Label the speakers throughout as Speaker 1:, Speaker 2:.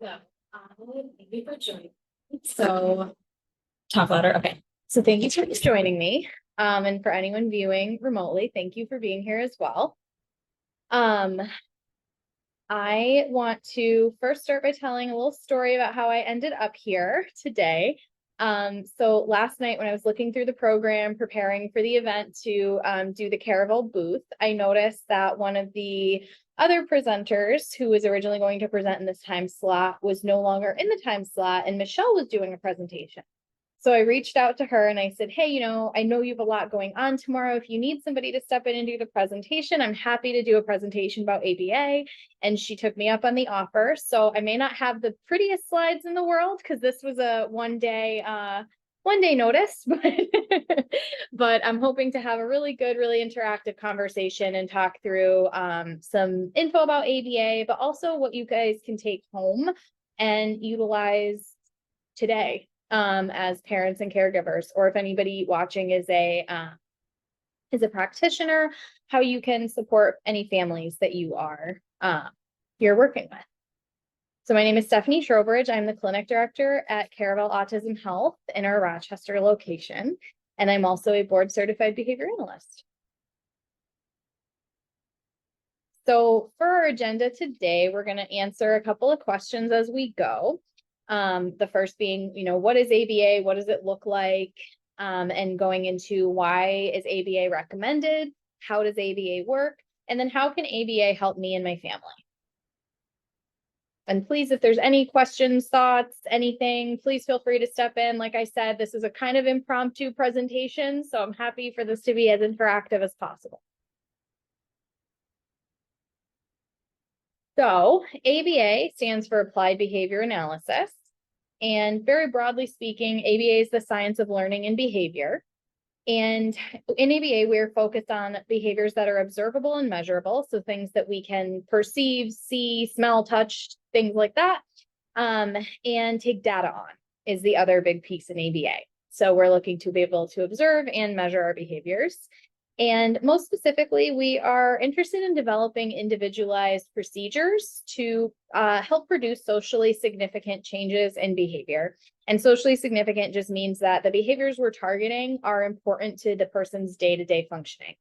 Speaker 1: Yeah. Thank you for joining. So, talk louder. Okay. So thank you for joining me. And for anyone viewing remotely, thank you for being here as well. Um, I want to first start by telling a little story about how I ended up here today. So last night when I was looking through the program, preparing for the event to do the Caravel booth, I noticed that one of the other presenters who was originally going to present in this time slot was no longer in the time slot, and Michelle was doing a presentation. So I reached out to her and I said, hey, I know you have a lot going on tomorrow. If you need somebody to step in and do the presentation, I'm happy to do a presentation about ABA. And she took me up on the offer. So I may not have the prettiest slides in the world because this was a one day notice, but I'm hoping to have a really good, really interactive conversation and talk through some info about ABA, but also what you guys can take home and utilize today as parents and caregivers, or if anybody watching is a practitioner, how you can support any families that you're working with. So my name is Stephanie Trowbridge. I'm the clinic director at Caravel Autism Health in our Rochester location, and I'm also a board certified behavior analyst. So for our agenda today, we're going to answer a couple of questions as we go. The first being, what is ABA? What does it look like? And going into why is ABA recommended? How does ABA work? And then how can ABA help me and my family? And please, if there's any questions, thoughts, anything, please feel free to step in. Like I said, this is a kind of impromptu presentation, so I'm happy for this to be as interactive as possible. So ABA stands for Applied Behavior Analysis. And very broadly speaking, ABA is the science of learning and behavior. And in ABA, we're focused on behaviors that are observable and measurable. So things that we can perceive, see, smell, touch, things like that. And take data on is the other big piece in ABA. So we're looking to be able to observe and measure our behaviors. And most specifically, we are interested in developing individualized procedures to help produce socially significant changes in behavior. And socially significant just means that the behaviors we're targeting are important to the person's day-to-day functioning.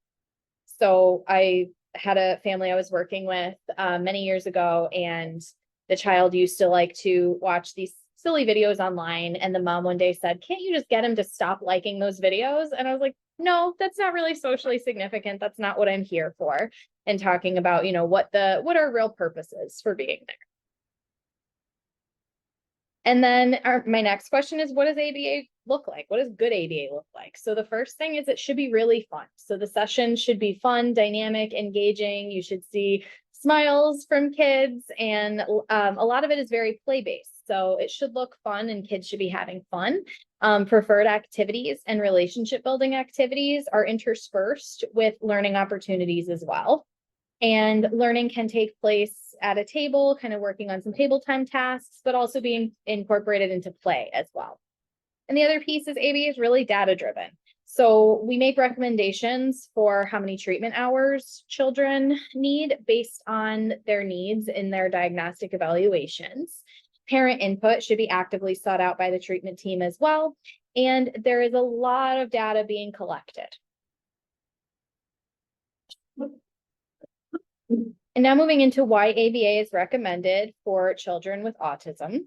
Speaker 1: So I had a family I was working with many years ago, and the child used to like to watch these silly videos online. And the mom one day said, can't you just get him to stop liking those videos? And I was like, no, that's not really socially significant. That's not what I'm here for. And talking about, what our real purpose is for being there. And then my next question is, what does ABA look like? What does good ABA look like? So the first thing is it should be really fun. So the session should be fun, dynamic, engaging. You should see smiles from kids, and a lot of it is very play-based. So it should look fun and kids should be having fun. Preferred activities and relationship building activities are interspersed with learning opportunities as well. And learning can take place at a table, kind of working on some table time tasks, but also being incorporated into play as well. And the other piece is ABA is really data driven. So we make recommendations for how many treatment hours children need based on their needs in their diagnostic evaluations. Parent input should be actively sought out by the treatment team as well. And there is a lot of data being collected. And now moving into why ABA is recommended for children with autism.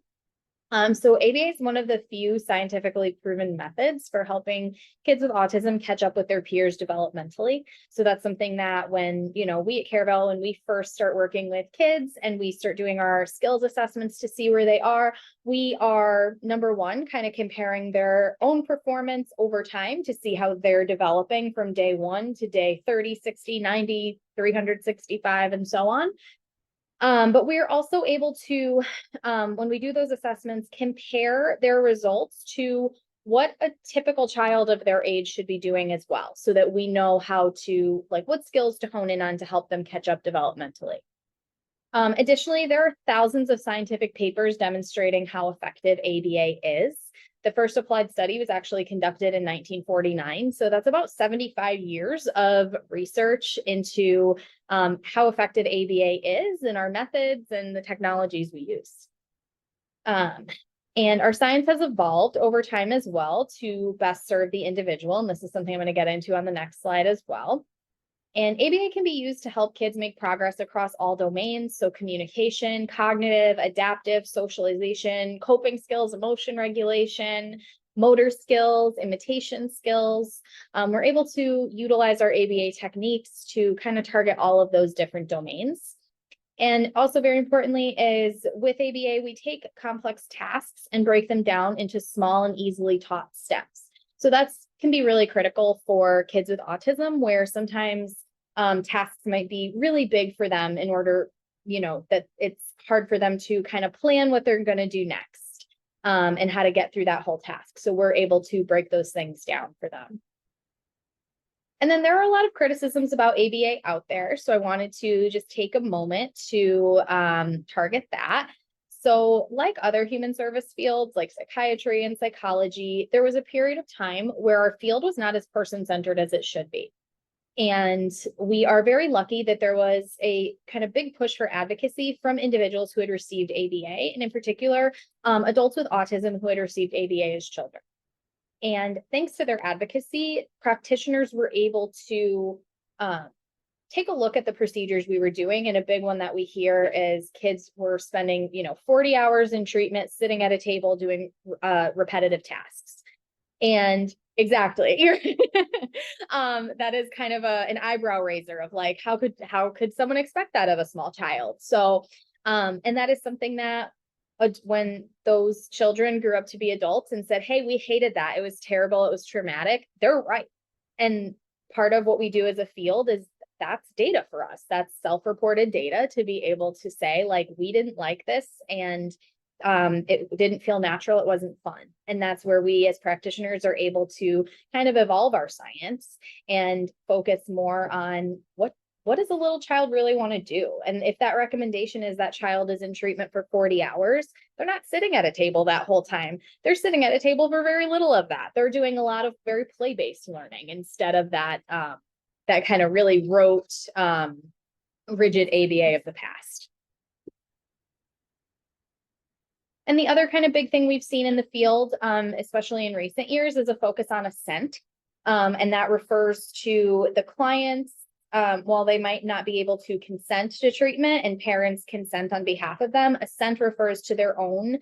Speaker 1: So ABA is one of the few scientifically proven methods for helping kids with autism catch up with their peers developmentally. So that's something that when, we at Caravel, when we first start working with kids and we start doing our skills assessments to see where they are, we are, number one, kind of comparing their own performance over time to see how they're developing from day 1 to day 30, 60, 90, 365, and so on. But we're also able to, when we do those assessments, compare their results to what a typical child of their age should be doing as well, so that we know how to, what skills to hone in on to help them catch up developmentally. Additionally, there are thousands of scientific papers demonstrating how effective ABA is. The first applied study was actually conducted in 1949. So that's about 75 years of research into how effective ABA is and our methods and the technologies we use. And our science has evolved over time as well to best serve the individual. And this is something I'm going to get into on the next slide as well. And ABA can be used to help kids make progress across all domains. So communication, cognitive, adaptive, socialization, coping skills, emotion regulation, motor skills, imitation skills. We're able to utilize our ABA techniques to kind of target all of those different domains. And also very importantly is with ABA, we take complex tasks and break them down into small and easily taught steps. So that's can be really critical for kids with autism, where sometimes tasks might be really big for them in order, that it's hard for them to kind of plan what they're going to do next and how to get through that whole task. So we're able to break those things down for them. And then there are a lot of criticisms about ABA out there. So I wanted to just take a moment to target that. So like other human service fields like psychiatry and psychology, there was a period of time where our field was not as person-centered as it should be. And we are very lucky that there was a kind of big push for advocacy from individuals who had received ABA, and in particular, adults with autism who had received ABA as children. And thanks to their advocacy, practitioners were able to take a look at the procedures we were doing. And a big one that we hear is kids were spending, 40 hours in treatment, sitting at a table doing repetitive tasks. And exactly, that is kind of an eyebrow raiser of like, how could someone expect that of a small child? So, and that is something that when those children grew up to be adults and said, hey, we hated that. It was terrible. It was traumatic. They're right. And part of what we do as a field is that's data for us. That's self-reported data to be able to say, like, we didn't like this and it didn't feel natural. It wasn't fun. And that's where we as practitioners are able to kind of evolve our science and focus more on what does a little child really want to do? And if that recommendation is that child is in treatment for 40 hours, they're not sitting at a table that whole time. They're sitting at a table for very little of that. They're doing a lot of very play-based learning instead of that, that kind of really rote, rigid ABA of the past. And the other kind of big thing we've seen in the field, especially in recent years, is a focus on assent. And that refers to the clients, while they might not be able to consent to treatment and parents consent on behalf of them, assent refers to their own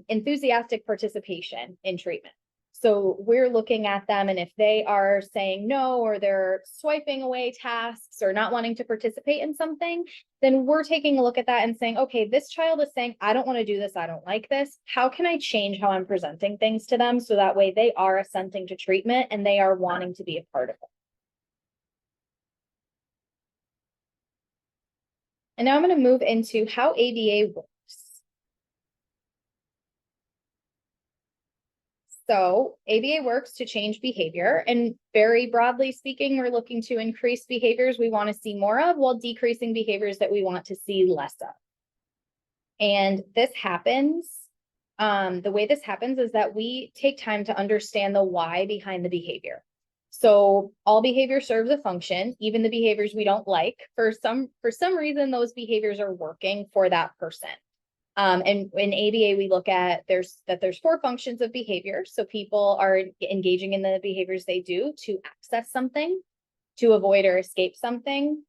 Speaker 1: enthusiastic participation in treatment. So we're looking at them, and if they are saying no, or they're swiping away tasks or not wanting to participate in something, then we're taking a look at that and saying, okay, this child is saying, I don't want to do this. I don't like this. How can I change how I'm presenting things to them so that way they are assenting to treatment and they are wanting to be a part of it? And now I'm going to move into how ABA works. So ABA works to change behavior, and very broadly speaking, we're looking to increase behaviors we want to see more of while decreasing behaviors that we want to see less of. And this happens, the way this happens is that we take time to understand the why behind the behavior. So all behavior serves a function, even the behaviors we don't like. For some reason, those behaviors are working for that person. And in ABA, we look at there's 4 functions of behavior. So people are engaging in the behaviors they do to access something, to avoid or escape something,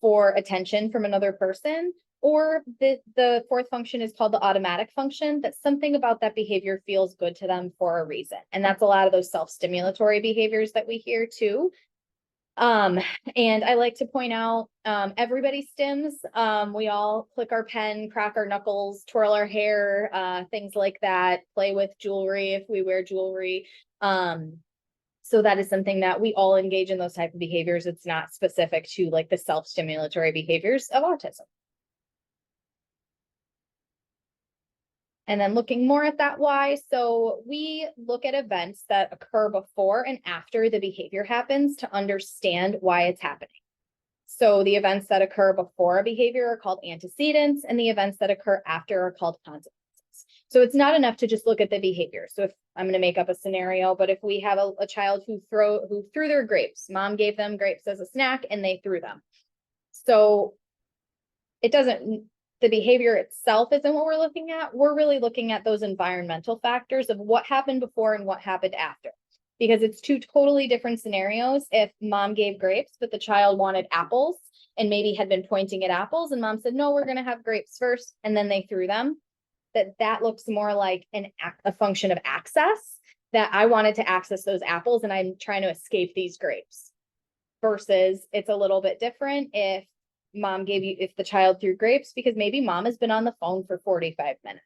Speaker 1: for attention from another person, or the 4th function is called the automatic function, that something about that behavior feels good to them for a reason. And that's a lot of those self-stimulatory behaviors that we hear too. And I like to point out, everybody stims. We all click our pen, crack our knuckles, twirl our hair, things like that, play with jewelry if we wear jewelry. So that is something that we all engage in, those type of behaviors. It's not specific to like the self-stimulatory behaviors of autism. And then looking more at that why, so we look at events that occur before and after the behavior happens to understand why it's happening. So the events that occur before a behavior are called antecedents, and the events that occur after are called consequences. So it's not enough to just look at the behavior. So if I'm going to make up a scenario, but if we have a child who threw their grapes, mom gave them grapes as a snack and they threw them. So it doesn't the behavior itself isn't what we're looking at. We're really looking at those environmental factors of what happened before and what happened after. Because it's two totally different scenarios. If mom gave grapes, but the child wanted apples and maybe had been pointing at apples, and mom said, no, we're going to have grapes first, and then they threw them, that looks more like a function of access, that I wanted to access those apples and I'm trying to escape these grapes. Versus it's a little bit different if the child threw grapes because maybe mom has been on the phone for 45 minutes.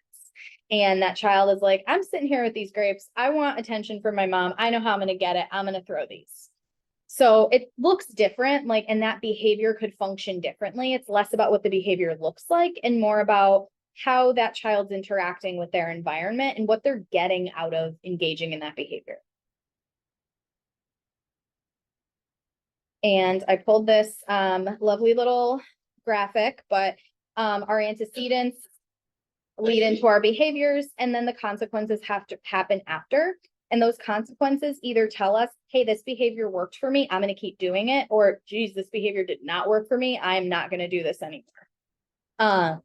Speaker 1: And that child is like, I'm sitting here with these grapes. I want attention from my mom. I know how I'm going to get it. I'm going to throw these. So it looks different, like, and that behavior could function differently. It's less about what the behavior looks like and more about how that child's interacting with their environment and what they're getting out of engaging in that behavior. And I pulled this lovely little graphic, but our antecedents lead into our behaviors, and then the consequences have to happen after. And those consequences either tell us, hey, this behavior worked for me, I'm going to keep doing it, or geez, this behavior did not work for me, I'm not going to do this anymore. Does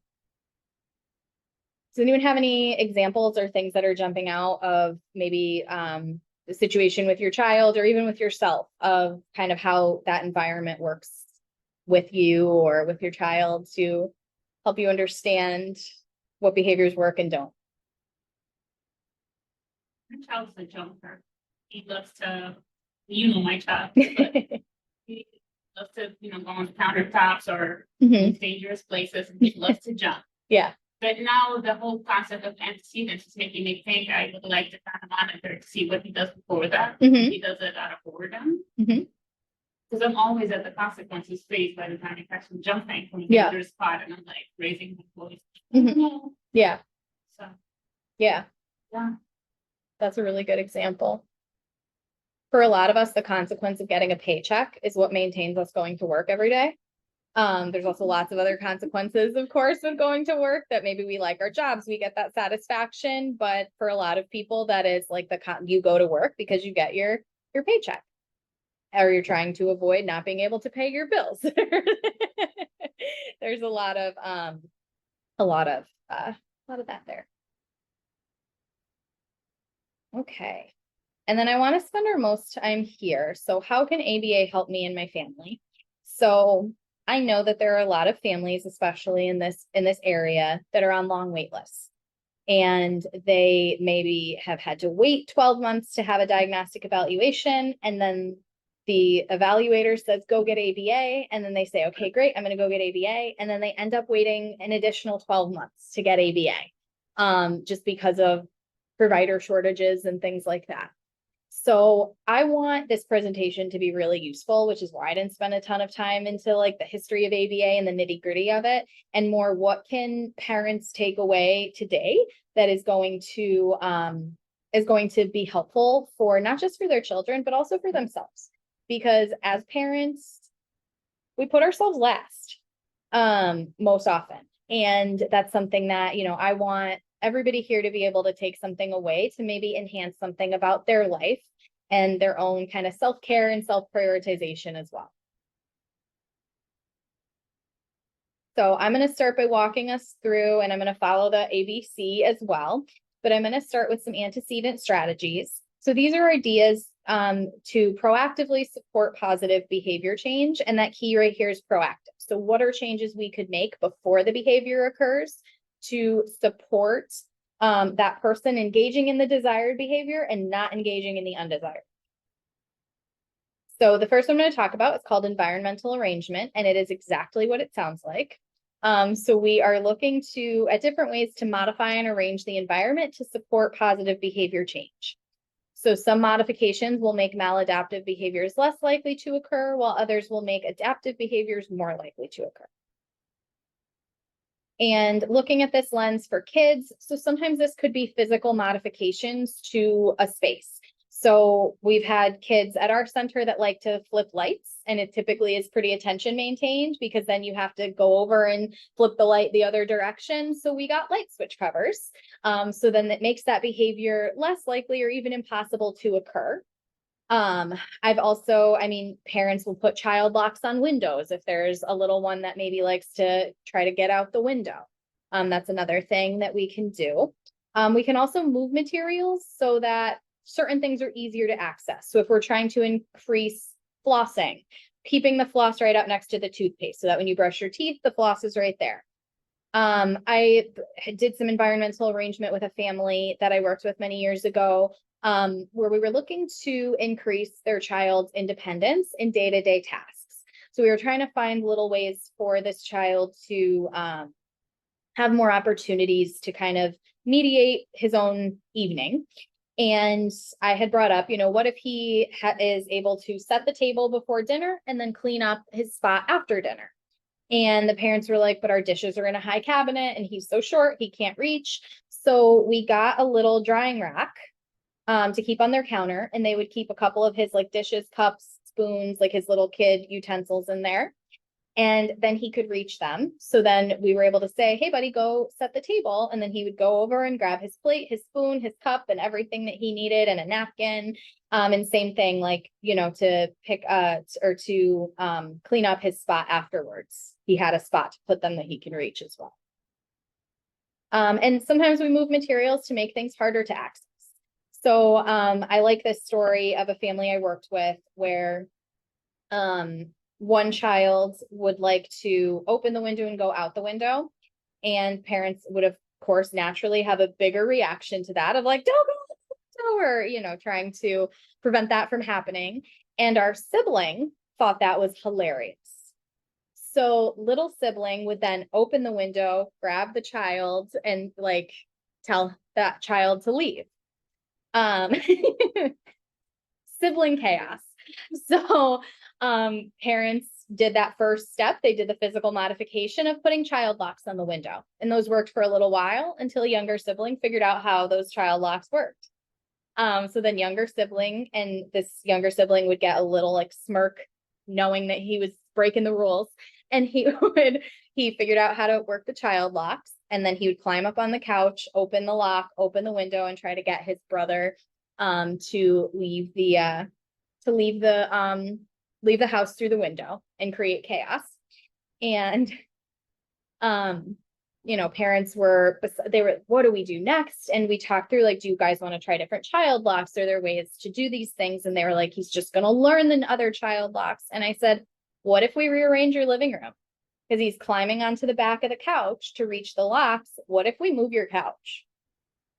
Speaker 1: anyone have any examples or things that are jumping out of maybe the situation with your child or even with yourself of kind of how that environment works with you or with your child to help you understand what behaviors work and don't?
Speaker 2: My child's a jumper. He loves to, my child, but he loves to, go on the countertops or dangerous places. And he loves to jump.
Speaker 1: Yeah.
Speaker 2: But now the whole concept of antecedents is making me think I would like to kind of monitor to see what he does before that. He does it out of boredom. Because I'm always at the consequences phase by the time he catches me jumping from a dangerous spot, and I'm like raising my voice.
Speaker 1: Yeah.
Speaker 2: So.
Speaker 1: Yeah. That's a really good example. For a lot of us, the consequence of getting a paycheck is what maintains us going to work every day. There's also lots of other consequences, of course, of going to work, that maybe we like our jobs, we get that satisfaction. But for a lot of people, that is like you go to work because you get your paycheck, or you're trying to avoid not being able to pay your bills. There's a lot of that there. Okay. And then I want to spend our most time here. So how can ABA help me and my family? So I know that there are a lot of families, especially in this area, that are on long wait lists. And they maybe have had to wait 12 months to have a diagnostic evaluation. And then the evaluator says, go get ABA. And then they say, okay, great, I'm going to go get ABA. And then they end up waiting an additional 12 months to get ABA, just because of provider shortages and things like that. So I want this presentation to be really useful, which is why I didn't spend a ton of time into like the history of ABA and the nitty gritty of it, and more what can parents take away today that is going to be helpful for not just for their children, but also for themselves. Because as parents, we put ourselves last most often. And that's something that, I want everybody here to be able to take something away to maybe enhance something about their life and their own kind of self-care and self-prioritization as well. So I'm going to start by walking us through, and I'm going to follow the ABC as well, but I'm going to start with some antecedent strategies. So these are ideas to proactively support positive behavior change. And that key right here is proactive. So what are changes we could make before the behavior occurs to support that person engaging in the desired behavior and not engaging in the undesired? So the first one I'm going to talk about is called environmental arrangement, and it is exactly what it sounds like. So we are looking at different ways to modify and arrange the environment to support positive behavior change. So some modifications will make maladaptive behaviors less likely to occur, while others will make adaptive behaviors more likely to occur. And looking at this lens for kids, so sometimes this could be physical modifications to a space. So we've had kids at our center that like to flip lights, and it typically is pretty attention maintained because then you have to go over and flip the light the other direction. So we got light switch covers. So then that makes that behavior less likely or even impossible to occur. Parents will put child locks on windows if there's a little one that maybe likes to try to get out the window. That's another thing that we can do. We can also move materials so that certain things are easier to access. So if we're trying to increase flossing, keeping the floss right up next to the toothpaste so that when you brush your teeth, the floss is right there. I did some environmental arrangement with a family that I worked with many years ago, where we were looking to increase their child's independence in day-to-day tasks. So we were trying to find little ways for this child to have more opportunities to kind of mediate his own evening. And I had brought up, what if he is able to set the table before dinner and then clean up his spot after dinner? And the parents were like, but our dishes are in a high cabinet and he's so short, he can't reach. So we got a little drying rack to keep on their counter, and they would keep a couple of his like dishes, cups, spoons, like his little kid utensils in there. And then he could reach them. So then we were able to say, hey, buddy, go set the table. And then he would go over and grab his plate, his spoon, his cup, and everything that he needed, and a napkin. And same thing, like, to pick or to clean up his spot afterwards. He had a spot to put them that he can reach as well. And sometimes we move materials to make things harder to access. So I like this story of a family I worked with where one child would like to open the window and go out the window, and parents would, of course, naturally have a bigger reaction to that of like, don't go, or, trying to prevent that from happening. And our sibling thought that was hilarious. So little sibling would then open the window, grab the child, and like tell that child to leave. Sibling chaos. So parents did that first step. They did the physical modification of putting child locks on the window. And those worked for a little while until a younger sibling figured out how those child locks worked. So then this younger sibling would get a little like smirk knowing that he was breaking the rules. And he figured out how to work the child locks. And then he would climb up on the couch, open the lock, open the window, and try to get his brother to leave the house through the window and create chaos. And parents were, what do we do next? And we talked through, like, do you guys want to try different child locks? Are there ways to do these things? And they were like, he's just going to learn the other child locks. And I said, what if we rearrange your living room? Because he's climbing onto the back of the couch to reach the locks. What if we move your couch?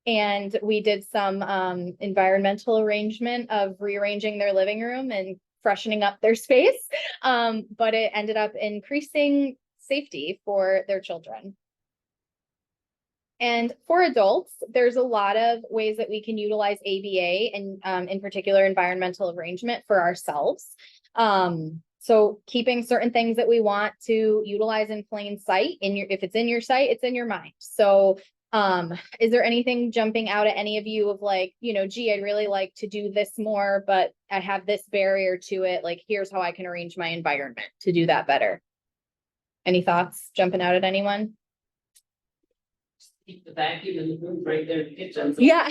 Speaker 1: And we did some environmental arrangement of rearranging their living room and freshening up their space. But it ended up increasing safety for their children. And for adults, there's a lot of ways that we can utilize ABA and in particular environmental arrangement for ourselves. So keeping certain things that we want to utilize in plain sight, if it's in your sight, it's in your mind. So is there anything jumping out at any of you of like, gee, I'd really like to do this more, but I have this barrier to it. Like, here's how I can arrange my environment to do that better. Any thoughts jumping out at anyone?
Speaker 3: Keep the vacuum in the room right there in the kitchen.
Speaker 1: Yeah.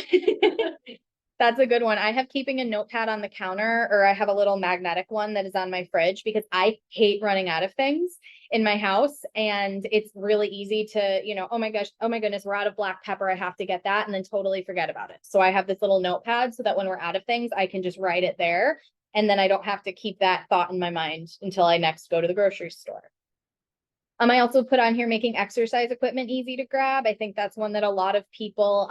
Speaker 1: That's a good one. I have keeping a notepad on the counter, or I have a little magnetic one that is on my fridge because I hate running out of things in my house. And it's really easy to, oh my gosh, oh my goodness, we're out of black pepper. I have to get that, and then totally forget about it. So I have this little notepad so that when we're out of things, I can just write it there. And then I don't have to keep that thought in my mind until I next go to the grocery store. I also put on here making exercise equipment easy to grab. I think that's one that a lot of people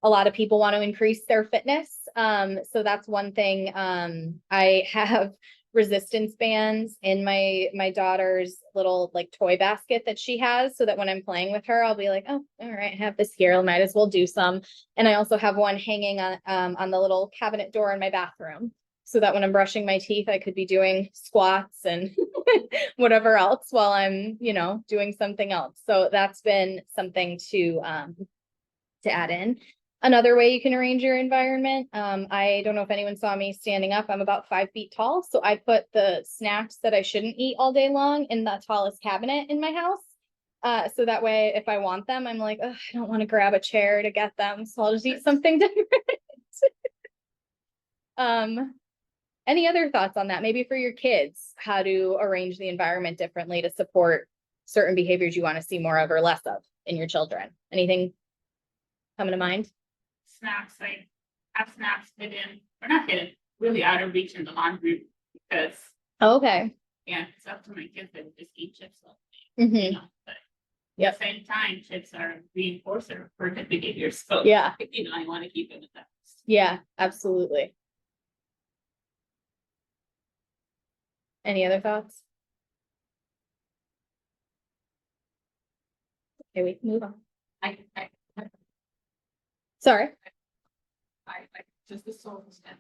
Speaker 1: want to increase their fitness. So that's one thing. I have resistance bands in my daughter's little like toy basket that she has, so that when I'm playing with her, I'll be like, oh, all right, I have this here. I might as well do some. And I also have one hanging on the little cabinet door in my bathroom, so that when I'm brushing my teeth, I could be doing squats and whatever else while I'm, doing something else. So that's been something to add in. Another way you can arrange your environment. I don't know if anyone saw me standing up. I'm about 5 feet tall. So I put the snacks that I shouldn't eat all day long in the tallest cabinet in my house. So that way, if I want them, I'm like, oh, I don't want to grab a chair to get them. So I'll just eat something different. Any other thoughts on that? Maybe for your kids, how to arrange the environment differently to support certain behaviors you want to see more of or less of in your children? Anything coming to mind?
Speaker 2: Snacks, like have snacks hidden, or not hidden, really out of reach in the laundry because,
Speaker 1: Oh, okay.
Speaker 2: yeah, it's up to my kids that just eat chips.
Speaker 1: Hmm.
Speaker 2: You know, but
Speaker 1: Yep.
Speaker 2: at the same time, chips are a reinforcer for good behavior. So,
Speaker 1: Yeah.
Speaker 2: you know, I want to keep it with that.
Speaker 1: Yeah, absolutely. Any other thoughts? Okay, we can move on.
Speaker 3: I
Speaker 1: Sorry.
Speaker 3: like just the source and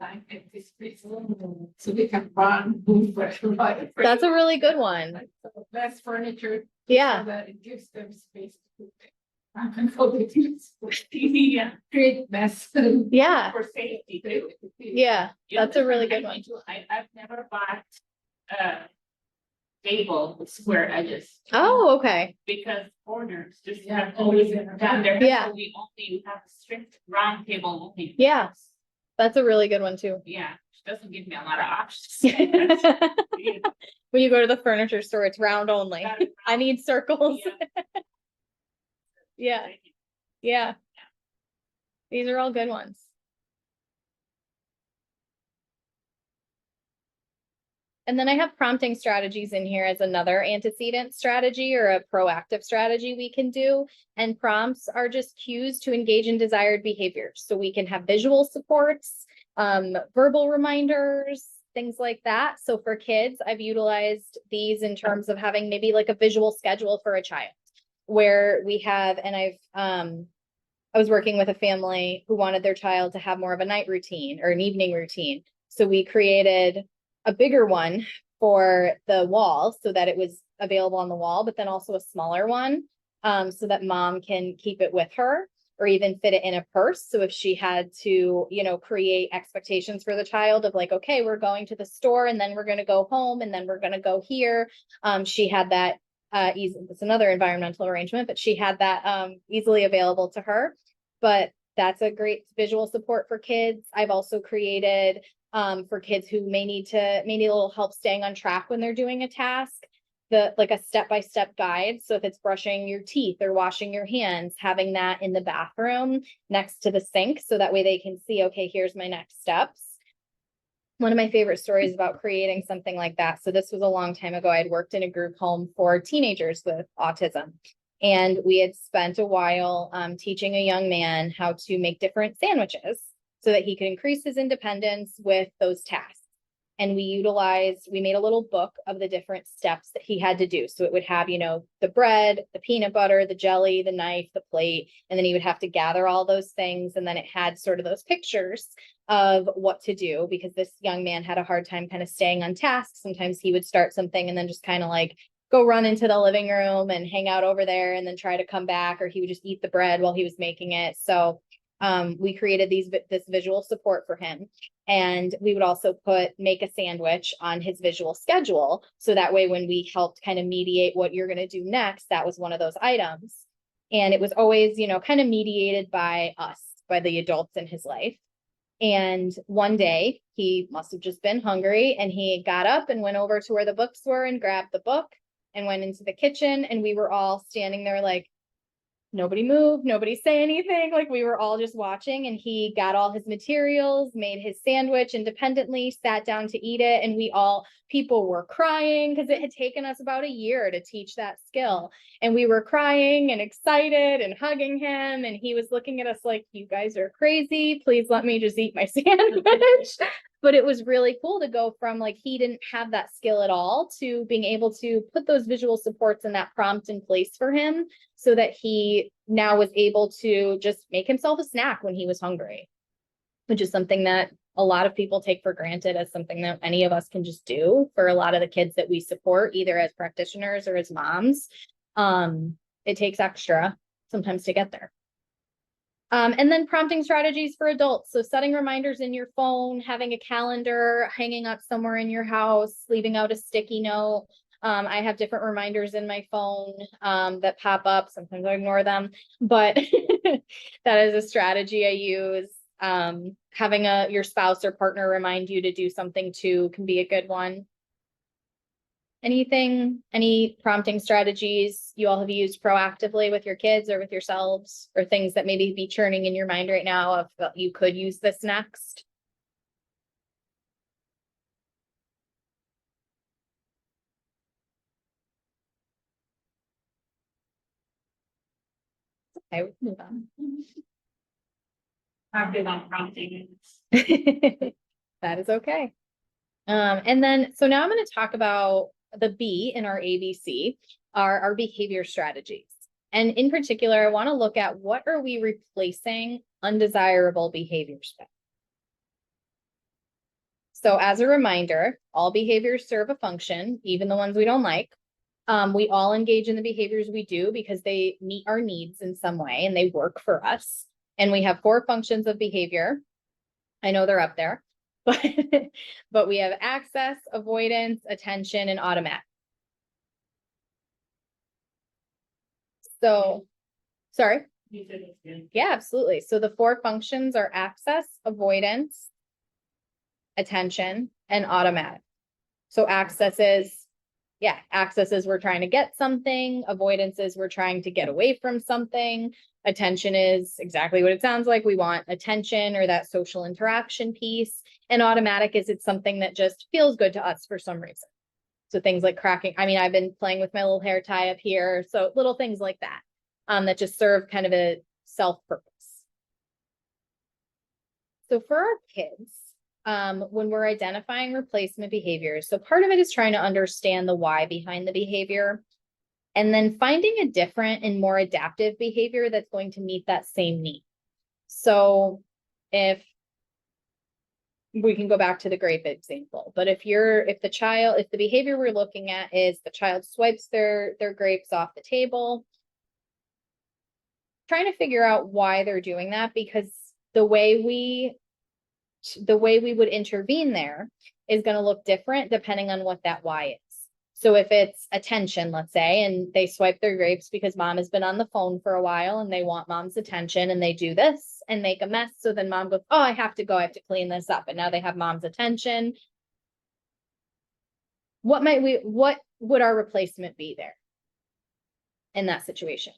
Speaker 3: like at this place, so we can run, move, right?
Speaker 1: That's a really good one.
Speaker 3: Like, so less furniture.
Speaker 1: Yeah.
Speaker 3: So that it gives them space to. Uncontrolled
Speaker 2: Yeah,
Speaker 3: create mess.
Speaker 1: Yeah.
Speaker 2: for safety too.
Speaker 1: Yeah.
Speaker 2: You know,
Speaker 1: That's a really good
Speaker 2: different
Speaker 1: one.
Speaker 2: I've never bought table with square edges.
Speaker 1: Oh, okay.
Speaker 2: Because corners just
Speaker 3: Yeah,
Speaker 2: have always
Speaker 3: always
Speaker 2: done their.
Speaker 1: Yeah.
Speaker 2: So we only have a strict round table only.
Speaker 1: Yeah. That's a really good one too.
Speaker 2: Yeah, which doesn't give me a lot of options.
Speaker 1: When you go to the furniture store, it's round only.
Speaker 2: Got it
Speaker 1: I
Speaker 2: round.
Speaker 1: need circles.
Speaker 2: Yeah.
Speaker 1: Yeah. Yeah. These are all good ones. And then I have prompting strategies in here as another antecedent strategy or a proactive strategy we can do. And prompts are just cues to engage in desired behaviors. So we can have visual supports, verbal reminders, things like that. So for kids, I've utilized these in terms of having maybe like a visual schedule for a child where we have, and I was working with a family who wanted their child to have more of a night routine or an evening routine. So we created a bigger one for the wall so that it was available on the wall, but then also a smaller one so that mom can keep it with her or even fit it in a purse. So if she had to, you know, create expectations for the child of like, okay, we're going to the store and then we're going to go home and then we're going to go here. She had that it's another environmental arrangement, but she had that easily available to her. But that's a great visual support for kids. I've also created for kids who may need a little help staying on track when they're doing a task, like a step-by-step guide. So if it's brushing your teeth or washing your hands, having that in the bathroom next to the sink, so that way they can see, okay, here's my next steps. One of my favorite stories about creating something like that. So this was a long time ago. I'd worked in a group home for teenagers with autism. And we had spent a while teaching a young man how to make different sandwiches so that he could increase his independence with those tasks. And we made a little book of the different steps that he had to do. So it would have, you know, the bread, the peanut butter, the jelly, the knife, the plate, and then he would have to gather all those things. And then it had sort of those pictures of what to do because this young man had a hard time kind of staying on task. Sometimes he would start something and then just kind of like go run into the living room and hang out over there and then try to come back, or he would just eat the bread while he was making it. So we created this visual support for him. And we would also make a sandwich on his visual schedule. So that way, when we helped kind of mediate what you're going to do next, that was one of those items. And it was always, you know, kind of mediated by us, by the adults in his life. And one day he must have just been hungry and he got up and went over to where the books were and grabbed the book and went into the kitchen. And we were all standing there like, nobody moved, nobody say anything. Like we were all just watching, and he got all his materials, made his sandwich independently, sat down to eat it. And people were crying because it had taken us about a year to teach that skill. And we were crying and excited and hugging him. And he was looking at us like, you guys are crazy. Please let me just eat my sandwich. But it was really cool to go from like, he didn't have that skill at all to being able to put those visual supports and that prompt in place for him so that he now was able to just make himself a snack when he was hungry, which is something that a lot of people take for granted as something that any of us can just do for a lot of the kids that we support, either as practitioners or as moms. It takes extra sometimes to get there. And then prompting strategies for adults. So setting reminders in your phone, having a calendar, hanging up somewhere in your house, leaving out a sticky note. I have different reminders in my phone that pop up. Sometimes I ignore them, but that is a strategy I use. Having your spouse or partner remind you to do something too can be a good one. Any prompting strategies you all have used proactively with your kids or with yourselves, or things that maybe be churning in your mind right now of you could use this next? Okay, we can move on.
Speaker 2: Active on prompting.
Speaker 1: That is okay. And then, so now I'm going to talk about the B in our ABC, our behavior strategies. And in particular, I want to look at what are we replacing undesirable behaviors with. So as a reminder, all behaviors serve a function, even the ones we don't like. We all engage in the behaviors we do because they meet our needs in some way and they work for us. And we have 4 functions of behavior. I know they're up there, but we have access, avoidance, attention, and automatic. So, sorry. Yeah, absolutely. So the 4 functions are access, avoidance, attention, and automatic. So access is we're trying to get something. Avoidance is we're trying to get away from something. Attention is exactly what it sounds like. We want attention or that social interaction piece. And automatic is it's something that just feels good to us for some reason. So things like cracking. I mean, I've been playing with my little hair tie up here. So little things like that, that just serve kind of a self-purpose. So for our kids, when we're identifying replacement behaviors, so part of it is trying to understand the why behind the behavior, and then finding a different and more adaptive behavior that's going to meet that same need. So if we can go back to the grape example, but if the behavior we're looking at is the child swipes their grapes off the table, trying to figure out why they're doing that, because the way we would intervene there is going to look different depending on what that why is. So if it's attention, let's say, and they swipe their grapes because mom has been on the phone for a while and they want mom's attention and they do this and make a mess. So then mom goes, oh, I have to clean this up. And now they have mom's attention. What would our replacement be there in that situation?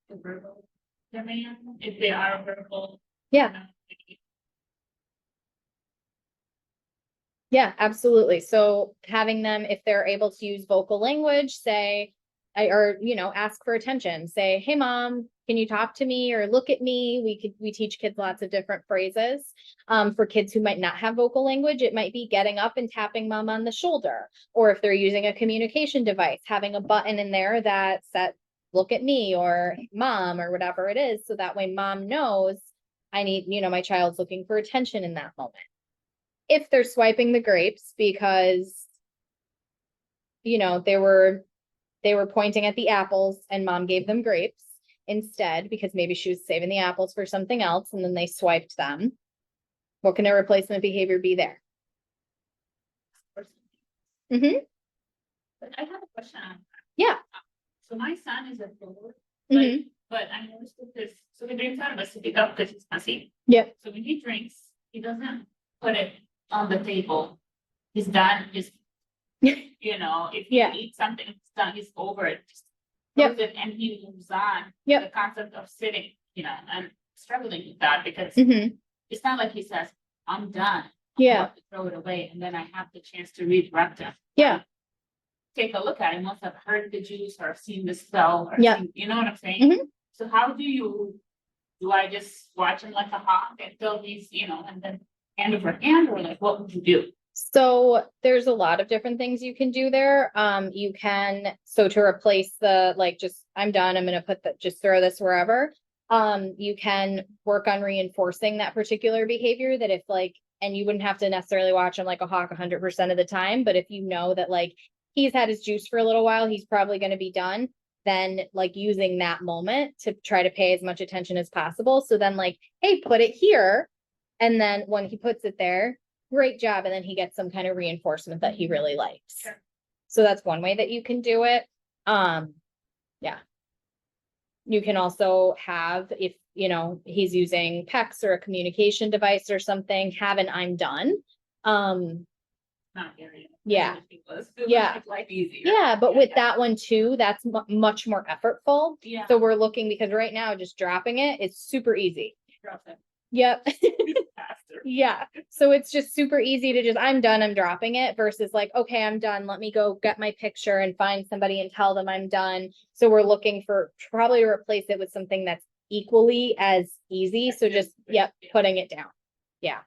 Speaker 2: The verbal demand, if they are verbal.
Speaker 1: Yeah. Yeah, absolutely. So having them, if they're able to use vocal language, say, ask for attention, say, hey, mom, can you talk to me or look at me? We teach kids lots of different phrases. For kids who might not have vocal language, it might be getting up and tapping mom on the shoulder. Or if they're using a communication device, having a button in there that says, look at me or mom or whatever it is. So that way mom knows I need, my child's looking for attention in that moment. If they're swiping the grapes because, they were pointing at the apples and mom gave them grapes instead, because maybe she was saving the apples for something else and then they swiped them. What can a replacement behavior be there? Mm-hmm.
Speaker 2: But I have a question on that.
Speaker 1: Yeah.
Speaker 2: So my son is a four,
Speaker 1: Mm-hmm.
Speaker 2: but I noticed that this, so he drinks out of a sippy cup because he's messy.
Speaker 1: Yeah.
Speaker 2: So when he drinks, he doesn't put it on the table. He's done, just, if he eats something, it's done, he's over it. Just throws it and he moves on. The concept of sitting, and struggling with that because it's not like he says, I'm done. I have to throw it away. And then I have the chance to redirect him. Yeah. Take a look at it once I've heard the juice or I've seen the smell or seen, you know what I'm saying? So how do I just watch him like a hawk until he's, and then hand over hand, or like what would you do? So there's a lot of different things you can do there. You can, to replace the, just, I'm done, I'm going to just throw this wherever. You can work on reinforcing that particular behavior that if and you wouldn't have to necessarily watch him like a hawk 100% of the time, but if you know that he's had his juice for a little while, he's probably going to be done, then using that moment to try to pay as much attention as possible. So then hey, put it here. And then when he puts it there, great job. And then he gets some kind of reinforcement that he really likes. Sure. So that's one way that you can do it. Yeah. You can also have, if, he's using PECs or a communication device or something, have an I'm done. not area.
Speaker 1: Yeah.
Speaker 2: It was
Speaker 1: Yeah.
Speaker 2: make life easier.
Speaker 1: Yeah, but with that one too, that's much more effortful.
Speaker 2: Yeah.
Speaker 1: So we're looking, because right now just dropping it is super easy.
Speaker 2: Drop it
Speaker 1: Yep.
Speaker 2: faster.
Speaker 1: Yeah. So it's just super easy to just, I'm done, I'm dropping it, versus like, okay, I'm done. Let me go get my picture and find somebody and tell them I'm done. So we're looking for probably replace it with something that's equally as easy. So just, yep, putting it down. Yeah.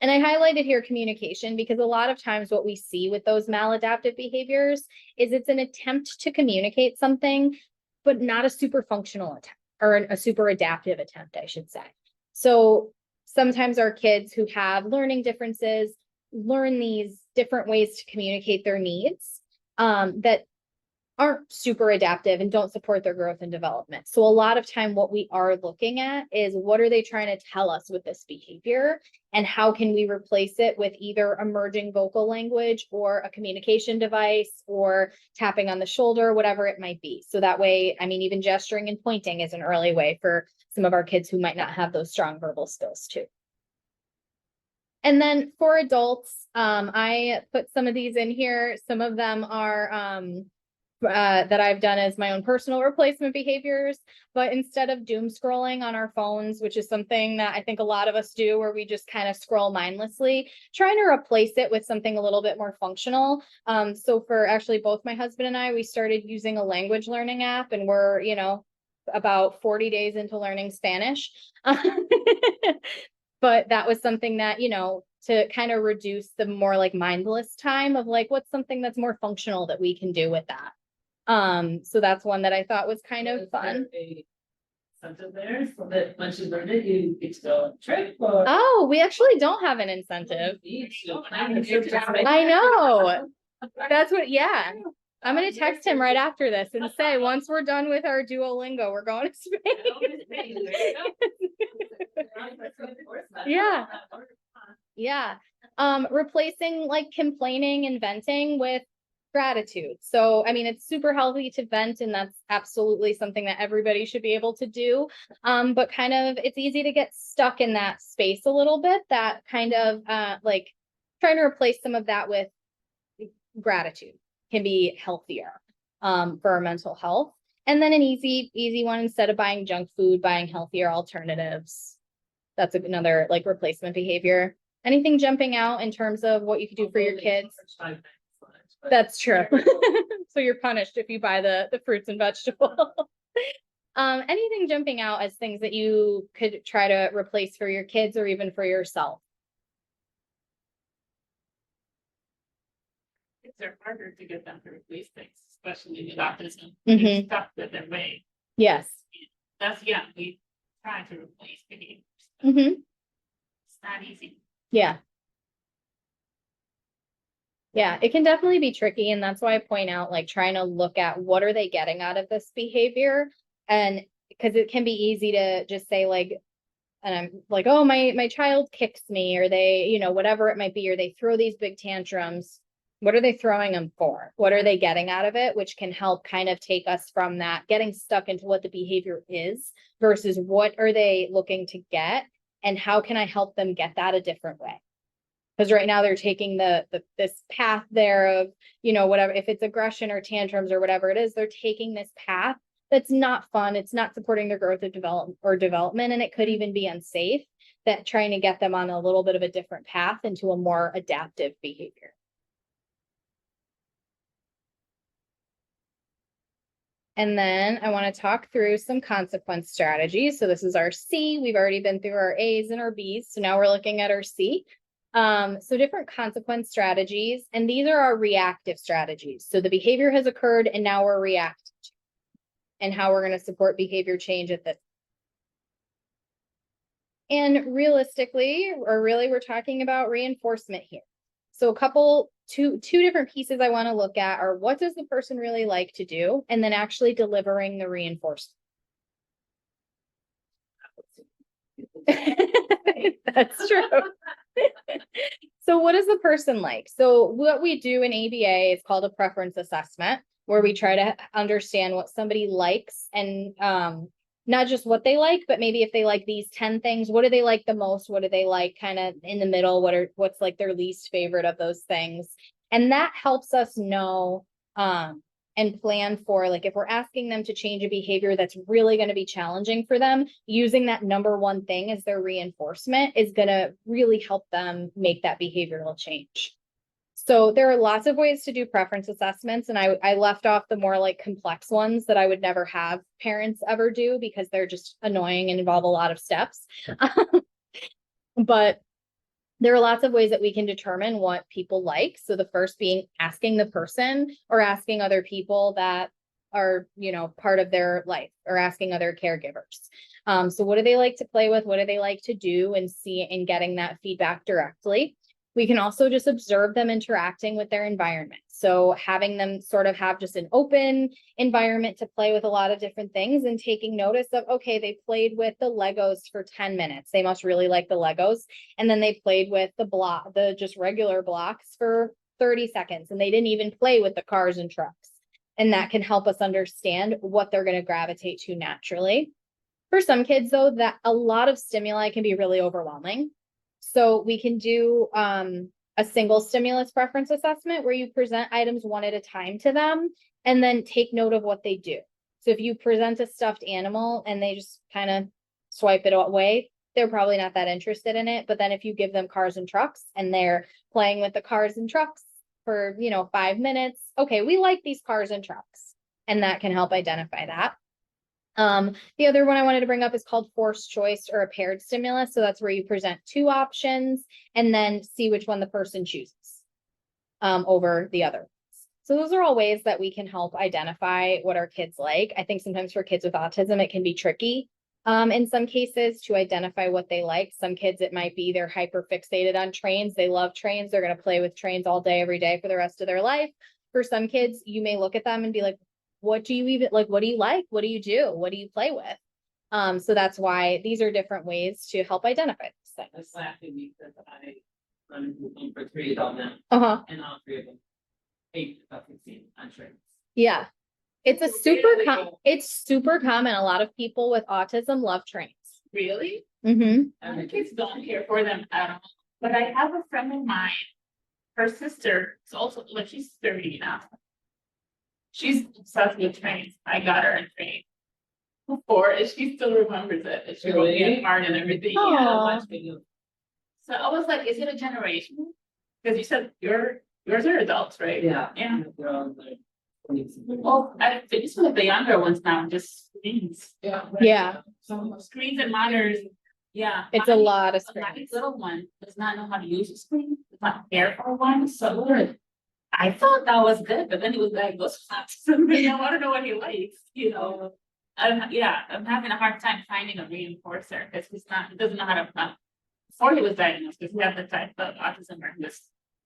Speaker 1: And I highlighted here communication, because a lot of times what we see with those maladaptive behaviors is it's an attempt to communicate something, but not a super functional attempt, or a super adaptive attempt, I should say. So sometimes our kids who have learning differences learn these different ways to communicate their needs that aren't super adaptive and don't support their growth and development. So a lot of time what we are looking at is, what are they trying to tell us with this behavior, and how can we replace it with either emerging vocal language or a communication device or tapping on the shoulder, whatever it might be. So that way, I mean, even gesturing and pointing is an early way for some of our kids who might not have those strong verbal skills too. And then for adults, I put some of these in here. Some of them are that I've done as my own personal replacement behaviors, but instead of doom scrolling on our phones, which is something that I think a lot of us do, where we just kind of scroll mindlessly, trying to replace it with something a little bit more functional. So for actually both my husband and I, we started using a language learning app, and we're, about 40 days into learning Spanish. But that was something that, to kind of reduce the more like mindless time of like, what's something that's more functional that we can do with that. So that's one that I thought was kind of fun.
Speaker 4: Something there so that once you learn it, you get to go on a trip or.
Speaker 1: Oh, we actually don't have an incentive. I know. That's what, yeah. I'm gonna text him right after this and say, once we're done with our Duolingo, we're going to Spain. Yeah. Yeah. Replacing like complaining and venting with gratitude. So, I mean, it's super healthy to vent, and that's absolutely something that everybody should be able to do. But kind of, it's easy to get stuck in that space a little bit, that kind of like trying to replace some of that with gratitude can be healthier for our mental health. And then an easy one, instead of buying junk food, buying healthier alternatives. That's another like replacement behavior. Anything jumping out in terms of what you could do for your kids? That's true. So you're punished if you buy the fruits and vegetables. Anything jumping out as things that you could try to replace for your kids or even for yourself?
Speaker 2: They're harder to get them to replace things, especially with autism.
Speaker 1: Mhm.
Speaker 2: They're stuck with their way.
Speaker 1: Yes.
Speaker 2: That's we try to replace behaviors.
Speaker 1: Mm-hmm.
Speaker 2: It's not easy.
Speaker 1: Yeah. Yeah, it can definitely be tricky. And that's why I point out, like, trying to look at what are they getting out of this behavior. And because it can be easy to just say like, and I'm like, oh, my child kicks me, or they, whatever it might be, or they throw these big tantrums. What are they throwing them for? What are they getting out of it? Which can help kind of take us from that getting stuck into what the behavior is versus what are they looking to get, and how can I help them get that a different way? Because right now they're taking this path there of, whatever, if it's aggression or tantrums or whatever it is, they're taking this path that's not fun. It's not supporting their growth or development, and it could even be unsafe. That trying to get them on a little bit of a different path into a more adaptive behavior. And then I want to talk through some consequence strategies. So this is our C. We've already been through our A's and our B's. So now we're looking at our C. So different consequence strategies, and these are our reactive strategies. So the behavior has occurred and now we're reacting to, and how we're going to support behavior change at this. And realistically, or really, we're talking about reinforcement here. So two different pieces I want to look at are, what does the person really like to do? And then actually delivering the reinforcement. That's true. So what does the person like? So what we do in ABA is called a preference assessment, where we try to understand what somebody likes and not just what they like, but maybe if they like these 10 things, what do they like the most? What do they like kind of in the middle? What's like their least favorite of those things? And that helps us know and plan for, like, if we're asking them to change a behavior that's really going to be challenging for them, using that number one thing as their reinforcement is going to really help them make that behavioral change. So there are lots of ways to do preference assessments, and I left off the more like complex ones that I would never have parents ever do because they're just annoying and involve a lot of steps. But there are lots of ways that we can determine what people like. So the first being asking the person or asking other people that are, you know, part of their life, or asking other caregivers. So what do they like to play with? What do they like to do? And see, and getting that feedback directly. We can also just observe them interacting with their environment. So having them sort of have just an open environment to play with a lot of different things, and taking notice of, okay, they played with the Legos for 10 minutes. They must really like the Legos. And then they played with the just regular blocks for 30 seconds. And they didn't even play with the cars and trucks. And that can help us understand what they're going to gravitate to naturally. For some kids, though, that a lot of stimuli can be really overwhelming. So we can do a single stimulus preference assessment where you present items one at a time to them and then take note of what they do. So if you present a stuffed animal and they just kind of swipe it away, they're probably not that interested in it. But then if you give them cars and trucks and they're playing with the cars and trucks for, 5 minutes, okay, we like these cars and trucks. And that can help identify that. The other one I wanted to bring up is called forced choice or a paired stimulus. So that's where you present two options and then see which one the person chooses over the other. So those are all ways that we can help identify what our kids like. I think sometimes for kids with autism, it can be tricky in some cases to identify what they like. Some kids, it might be they're hyper fixated on trains. They love trains. They're going to play with trains all day, every day for the rest of their life. For some kids, you may look at them and be like, what do you even like? What do you like? What do you do? What do you play with? So that's why these are different ways to help identify these things.
Speaker 4: That's laughing because I'm looking for 3 adult men. And all 3 of them hate the fucking scene on trains.
Speaker 1: Yeah. It's super common. A lot of people with autism love trains.
Speaker 2: Really?
Speaker 1: Mm-hmm.
Speaker 2: My kids don't care for them at all. But I have a friend of mine, her sister is also, like, she's 30 now. She's obsessed with trains. I got her a train before, and she still remembers it. And she wrote me a card and everything. Yeah. So I was like, is it a generation? Because you said yours are adults, right?
Speaker 4: Yeah.
Speaker 2: Yeah.
Speaker 4: They're all like 20s.
Speaker 2: Well, I think it's with the younger ones now, just screens.
Speaker 3: Yeah.
Speaker 1: Yeah.
Speaker 2: So screens and monitors. Yeah.
Speaker 1: It's a lot of
Speaker 2: My
Speaker 1: screens.
Speaker 2: little one does not know how to use a screen. Does not care for one. So good. I thought that was good, but then he was diagnosed with autism. I want to know what he likes, I'm having a hard time finding a reinforcer because he doesn't know how to, before he was diagnosed, because we have the type of autism where he was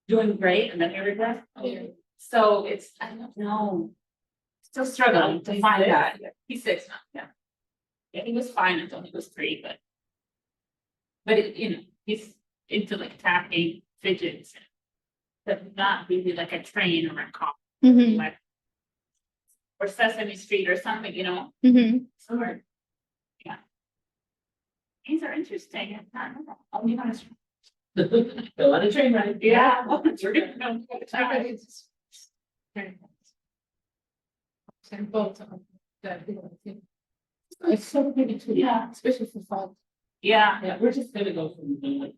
Speaker 2: doing great and then he regressed. So I don't know, still struggling to find that. He's 6 now, yeah. Yeah, he was fine until he was 3, but he's into like tapping, fidgets. But not really like a train or a car, like, or Sesame Street or something, So yeah. These are interesting. I'll be honest.
Speaker 4: Go on a train ride.
Speaker 2: Yeah.
Speaker 3: And both of them, that, it's so pretty too,
Speaker 2: Yeah.
Speaker 3: especially for fun.
Speaker 2: Yeah.
Speaker 4: Yeah, we're just gonna go from the like.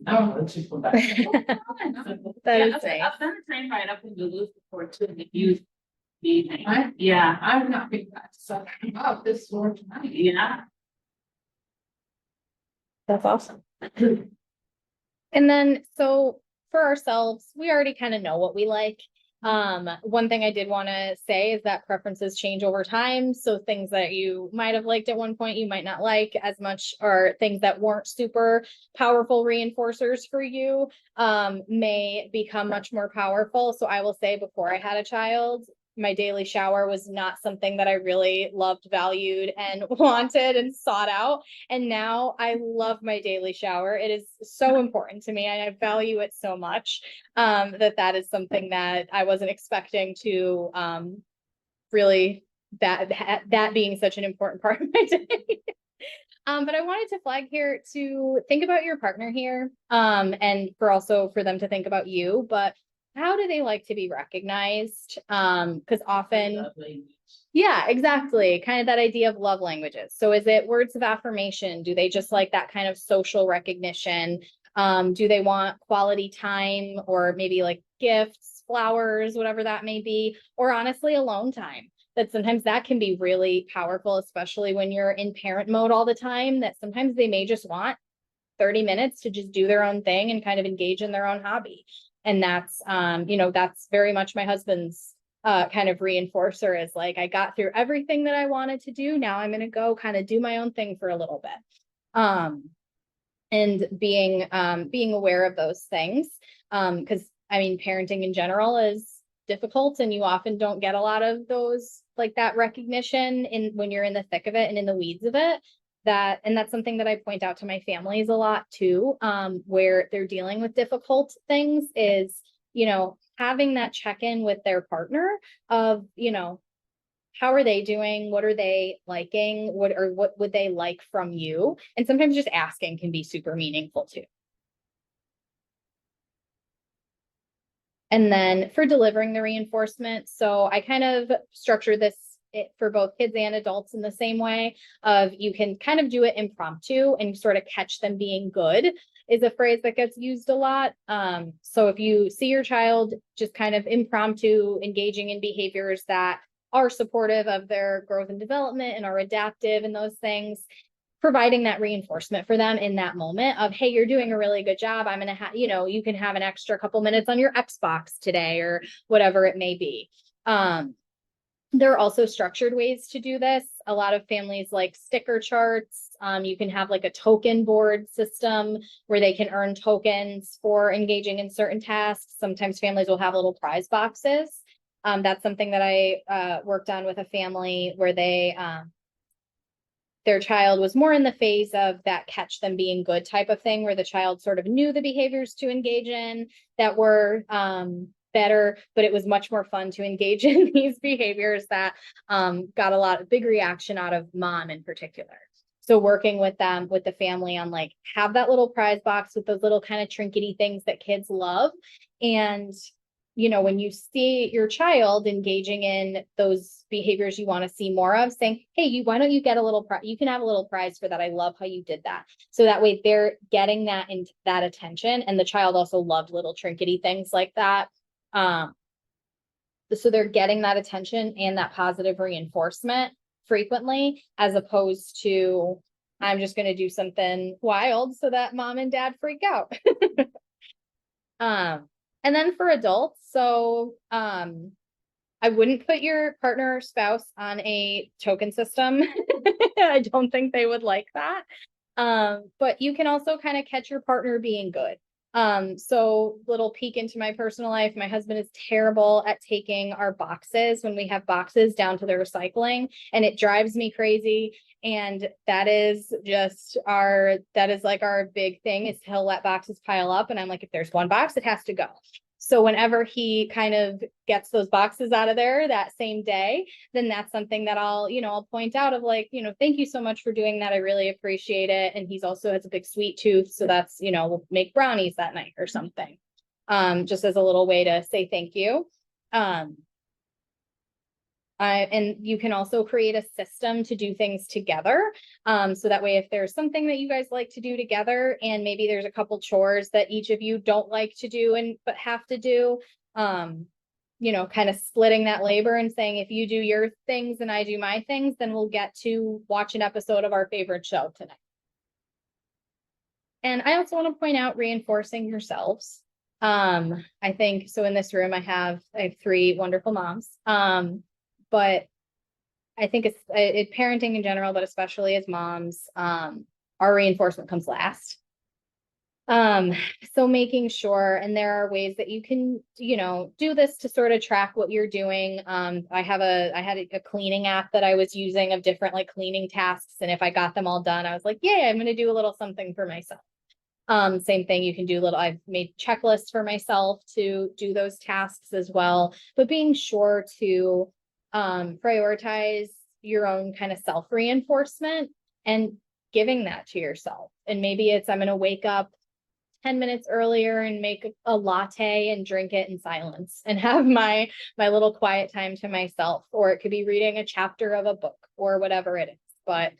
Speaker 3: Oh.
Speaker 4: Let's just go back.
Speaker 1: That is
Speaker 2: I've
Speaker 1: nice.
Speaker 2: done a train ride up in Duluth before too, in the youth meeting.
Speaker 3: I-
Speaker 2: Yeah.
Speaker 3: I've not been back to South about this for tonight.
Speaker 2: Yeah.
Speaker 1: That's awesome. And then, so for ourselves, we already kind of know what we like. One thing I did want to say is that preferences change over time. So things that you might have liked at one point, you might not like as much, or things that weren't super powerful reinforcers for you, may become much more powerful. So I will say, before I had a child, my daily shower was not something that I really loved, valued, and wanted and sought out. And now I love my daily shower. It is so important to me, and I value it so much that is something that I wasn't expecting to really that being such an important part of my day. But I wanted to flag here to think about your partner here, and for them to think about you, but how do they like to be recognized? Because often,
Speaker 4: Love language.
Speaker 1: yeah, exactly. Kind of that idea of love languages. So is it words of affirmation? Do they just like that kind of social recognition? Do they want quality time or maybe like gifts, flowers, whatever that may be, or honestly, alone time? That sometimes that can be really powerful, especially when you're in parent mode all the time, that sometimes they may just want 30 minutes to just do their own thing and kind of engage in their own hobby. And that's, that's very much my husband's kind of reinforcer is like, I got through everything that I wanted to do. Now I'm going to go kind of do my own thing for a little bit. And being aware of those things. Because I mean, parenting in general is difficult and you often don't get a lot of those like that recognition when you're in the thick of it and in the weeds of it. That's something that I point out to my families a lot too, where they're dealing with difficult things is, having that check-in with their partner of, how are they doing? What are they liking? What would they like from you? And sometimes just asking can be super meaningful too. And then for delivering the reinforcement, so I kind of structure this for both kids and adults in the same way of you can kind of do it impromptu and sort of catch them being good is a phrase that gets used a lot. So if you see your child just kind of impromptu engaging in behaviors that are supportive of their growth and development and are adaptive and those things, providing that reinforcement for them in that moment of, hey, you're doing a really good job. I'm going to have, you can have an extra couple minutes on your Xbox today or whatever it may be. There are also structured ways to do this. A lot of families like sticker charts. You can have like a token board system where they can earn tokens for engaging in certain tasks. Sometimes families will have little prize boxes. That's something that I worked on with a family where their child was more in the phase of that catch them being good type of thing, where the child sort of knew the behaviors to engage in that were better, but it was much more fun to engage in these behaviors that got a lot of big reaction out of mom in particular. So working with them, with the family on like, have that little prize box with those little kind of trinkety things that kids love. And when you see your child engaging in those behaviors you want to see more of, saying, hey, why don't you get a little prize? You can have a little prize for that. I love how you did that. So that way they're getting that attention. And the child also loved little trinkety things like that. So they're getting that attention and that positive reinforcement frequently, as opposed to, I'm just going to do something wild so that mom and dad freak out. And then for adults, so I wouldn't put your partner or spouse on a token system. I don't think they would like that. But you can also kind of catch your partner being good. So little peek into my personal life. My husband is terrible at taking our boxes when we have boxes down to the recycling, and it drives me crazy. And that is like our big thing is he'll let boxes pile up. And I'm like, if there's one box, it has to go. So whenever he kind of gets those boxes out of there that same day, then that's something that I'll point out of like, thank you so much for doing that. I really appreciate it. And he's also has a big sweet tooth. So that's, we'll make brownies that night or something. Just as a little way to say thank you. And you can also create a system to do things together. So that way, if there's something that you guys like to do together, and maybe there's a couple chores that each of you don't like to do but have to do, kind of splitting that labor and saying, if you do your things and I do my things, then we'll get to watch an episode of our favorite show tonight. And I also want to point out reinforcing yourselves. I think so in this room, I have 3 wonderful moms. But I think it's parenting in general, but especially as moms, our reinforcement comes last. So making sure, and there are ways that you can, do this to sort of track what you're doing. I had a cleaning app that I was using of different like cleaning tasks. And if I got them all done, I was like, yeah, I'm going to do a little something for myself. Same thing, you can do I've made checklists for myself to do those tasks as well, but being sure to prioritize your own kind of self reinforcement and giving that to yourself. And maybe it's, I'm going to wake up 10 minutes earlier and make a latte and drink it in silence and have my little quiet time to myself, or it could be reading a chapter of a book or whatever it is. But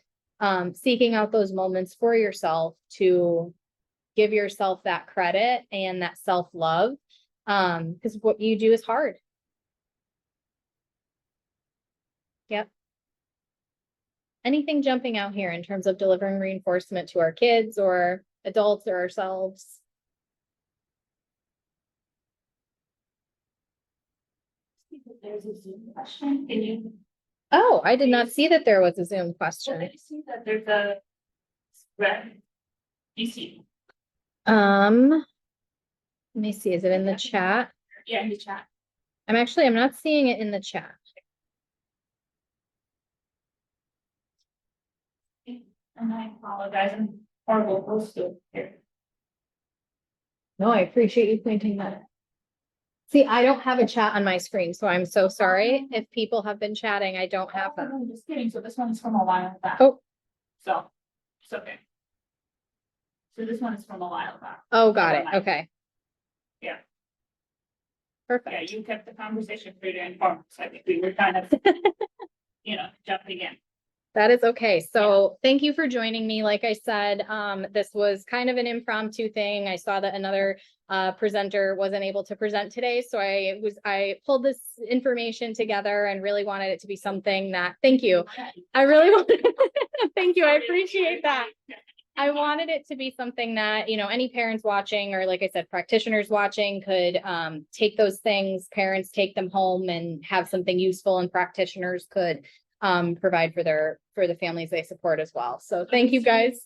Speaker 1: seeking out those moments for yourself to give yourself that credit and that self-love, because what you do is hard. Yep. Anything jumping out here in terms of delivering reinforcement to our kids or adults or ourselves?
Speaker 2: There's a Zoom question. Can you?
Speaker 1: Oh, I did not see that there was a Zoom question.
Speaker 2: Did you see that there's a spread? You see?
Speaker 1: Let me see, is it in the chat?
Speaker 2: Yeah, in the chat.
Speaker 1: I'm not seeing it in the chat.
Speaker 2: And I apologize, I'm horrible host here.
Speaker 1: No, I appreciate you pointing that out. See, I don't have a chat on my screen, so I'm so sorry if people have been chatting. I don't have them.
Speaker 2: I'm just kidding. So this one is from a while back.
Speaker 1: Oh,
Speaker 2: So it's okay. So this one is from a while back.
Speaker 1: oh, got it.
Speaker 2: Never mind.
Speaker 1: Okay.
Speaker 2: Yeah.
Speaker 1: Perfect.
Speaker 2: Yeah, you kept the conversation pretty informed. So I think we were kind of, jumping in.
Speaker 1: That is okay. So thank you for joining me. Like I said, this was kind of an impromptu thing. I saw that another presenter wasn't able to present today. So I pulled this information together and really wanted it to be something that, thank you. I really wanted, thank you. I appreciate that. I wanted it to be something that, any parents watching, or like I said, practitioners watching could take those things, parents take them home and have something useful, and practitioners could provide for the families they support as well. So thank you guys.